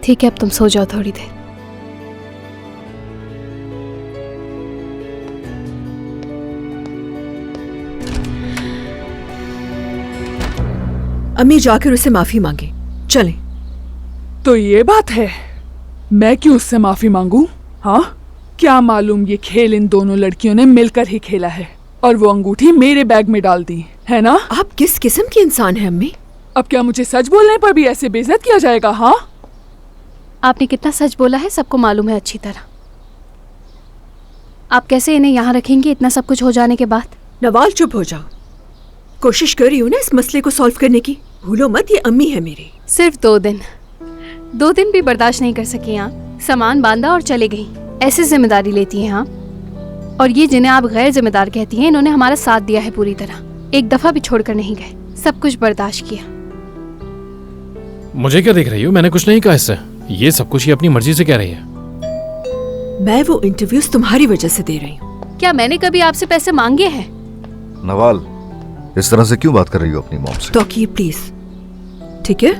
ठीक है, अब तुम सो जाओ थोड़ी देर। अम्मी जाकर उससे माफी मांगे। चलें। तो ये बात है, मैं क्यों उससे माफी मांगू? हाँ, क्या मालूम ये खेल इन दोनों लड़कियों ने मिलकर ही खेला है और वो अंगूठी मेरे बैग में डाल दी है ना? आप किस किस्म की इंसान हैं अम्मी? अब क्या मुझे सच बोलने पर भी ऐसे बेइज्जत किया जाएगा? हाँ, आपने कितना सच बोला है सबको मालूम है अच्छी तरह। आप कैसे इन्हें यहाँ रखेंगे इतना सब कुछ हो जाने के बाद? नवाल चुप हो जाओ। कोशिश कर रही हूँ ना इस मसले को सॉल्व करने की। भूलो मत ये अम्मी है मेरी। सिर्फ 2 दिन भी बर्दाश्त नहीं कर सकी आप। सामान बांधा और चले गई। ऐसे जिम्मेदारी लेती हैं आप। और ये जिन्हें आप गैर जिम्मेदार कहती हैं, इन्होंने हमारा साथ दिया है पूरी तरह। एक दफा भी छोड़कर नहीं गए, सब कुछ बर्दाश्त किया। मुझे क्या देख रही हो? मैंने कुछ नहीं कहा इससे। ये सब कुछ ये अपनी मर्जी से कह रही है। मैं वो इंटरव्यूज तुम्हारी वजह से दे रही हूँ। क्या मैंने कभी आपसे पैसे मांगे हैं? नवाल, इस तरह से क्यों बात कर रही हो अपनी मॉम से? तो प्लीज, ठीक है?